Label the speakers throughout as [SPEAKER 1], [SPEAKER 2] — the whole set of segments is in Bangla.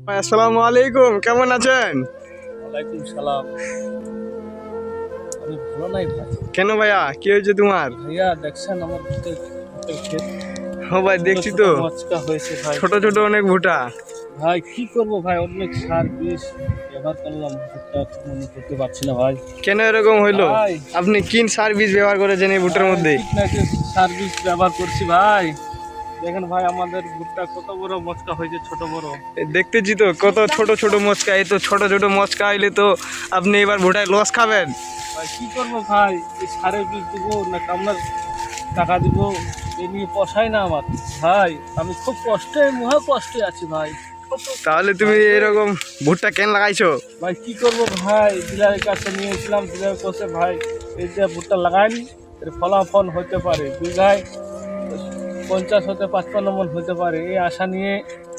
[SPEAKER 1] ভাই আসসালামু আলাইকুম, কেমন আছেন?
[SPEAKER 2] ওয়ালাইকুম সালাম। আমি ভালো নাই ভাই।
[SPEAKER 1] কেন ভাইয়া, কি হয়েছে তোমার?
[SPEAKER 2] ভাইয়া দেখছেন আমার ভুট্টার ক্ষেত
[SPEAKER 1] ও ভাই
[SPEAKER 2] ছোট
[SPEAKER 1] দেখছি
[SPEAKER 2] ছোট
[SPEAKER 1] তো,
[SPEAKER 2] মচকা হয়েছে ভাই।
[SPEAKER 1] ছোট ছোট অনেক ভুট্টা।
[SPEAKER 2] ভাই কি করব ভাই, অনেক সার বিষ ব্যবহার করলাম, ভুট্টা মনে করতে পারছি না ভাই।
[SPEAKER 1] কেন এরকম হইলো?
[SPEAKER 2] ভাই
[SPEAKER 1] আপনি কি সার বীজ ব্যবহার করেছেন এই ভুট্টার মধ্যে?
[SPEAKER 2] কীটনাশক সার বিষ ব্যবহার করছি ভাই। দেখেন ভাই আমাদের ভুট্টা কত বড় মচকা হয়েছে, ছোট বড়।
[SPEAKER 1] দেখতেছি তো কত ছোট ছোট মচকা। এই তো ছোট ছোট মচকা হইলে তো আপনি এবার ভুট্টায় লস খাবেন।
[SPEAKER 2] ভাই কি করবো ভাই, এই সারের বীজ দিব না কামলার টাকা দিব, এ নিয়ে পোষায় না আমার ভাই। আমি খুব মহা কষ্টে আছি ভাই।
[SPEAKER 1] তাহলে তুমি এরকম ভুট্টা কেন লাগাইছো?
[SPEAKER 2] ভাই কি করবো ভাই, ডিলারের কাছে নিয়েছিলাম, ডিলার কাছে ভাই এই যে ভুট্টা লাগাইনি, এর ফলাফল হতে পারে বিঘায় 50 হতে 55 মন হতে পারে, এই আশা নিয়ে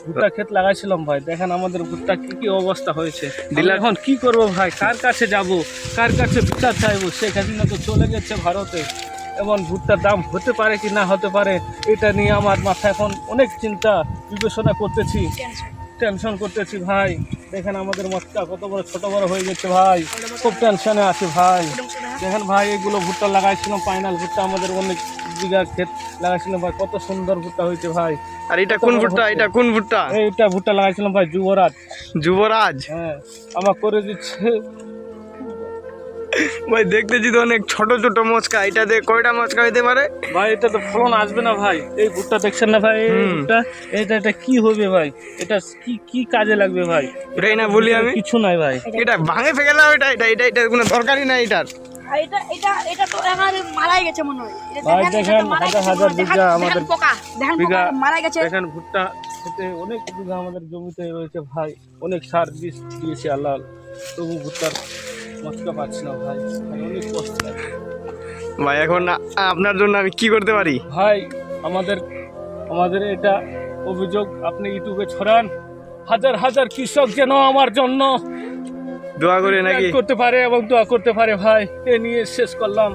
[SPEAKER 2] ভুট্টা ক্ষেত লাগাইছিলাম ভাই। দেখেন আমাদের ভুট্টা কি কি অবস্থা হয়েছে।
[SPEAKER 1] ডিলার
[SPEAKER 2] এখন কি করব ভাই, কার কাছে যাব, কার কাছে ভুট্টা চাইবো? শেখ হাসিনা তো চলে গেছে ভারতে। এমন ভুট্টার দাম হতে পারে কি না হতে পারে, এটা নিয়ে আমার মাথায় এখন অনেক চিন্তা বিবেচনা করতেছি, টেনশন করতেছি ভাই। দেখেন আমাদের মচকা কত বড় ছোট বড় হয়ে গেছে ভাই, খুব টেনশনে আছি ভাই। দেখেন ভাই এগুলো ভুট্টা লাগাইছিলাম, ফাইনাল ভুট্টা আমাদের অনেক বিঘা ক্ষেত লাগাইছিলাম ভাই, কত সুন্দর ভুট্টা হয়েছে ভাই।
[SPEAKER 1] আর এটা কোন ভুট্টা? এটা কোন ভুট্টা?
[SPEAKER 2] এইটা ভুট্টা লাগাইছিলাম ভাই যুবরাজ।
[SPEAKER 1] যুবরাজ?
[SPEAKER 2] হ্যাঁ আমার করে দিচ্ছে
[SPEAKER 1] ভাই দেখতেছি তো অনেক ছোট ছোট মচকা। এটাতে কয়টা মচকা হইতে পারে?
[SPEAKER 2] ভাই। এটা তো ফলন আসবে না ভাই, এই ভুট্টা দেখছেন না ভাই, এই ভুট্টা এটা কি হবে ভাই, এটা কি কি কাজে লাগবে ভাই?
[SPEAKER 1] এটাই না বলি আমি,
[SPEAKER 2] কিছু নাই ভাই।
[SPEAKER 1] এটা ভাঙে ফেলে দাও। এটা এটা এটা এটার কোনো দরকারই নাই এটার।
[SPEAKER 3] এটা এটা এটা তো একেবারে মারাই গেছে মনে হয়।
[SPEAKER 2] ভাই দেখেন হাজার হাজার বিঘা আমাদের
[SPEAKER 3] পোকা, দেখেন
[SPEAKER 2] বিঘা
[SPEAKER 3] পোকা মারা গেছে।
[SPEAKER 2] দেখেন ভুট্টা খেতে অনেক বিঘা আমাদের জমিতে রয়েছে ভাই, অনেক সার বিষ দিয়েছে আল্লাহ, তবু ভুট্টার মচকা পাচ্ছি না ভাই, ভাই অনেক কষ্ট লাগে
[SPEAKER 1] ভাই এখন আপনার জন্য আমি কি করতে পারি?
[SPEAKER 2] ভাই। আমাদের আমাদের এটা অভিযোগ আপনি ইউটিউবে ছড়ান, হাজার হাজার কৃষক যেন আমার জন্য
[SPEAKER 1] দোয়া করে নাকি?
[SPEAKER 2] করতে পারে এবং দোয়া করতে পারে ভাই। এ নিয়ে শেষ করলাম।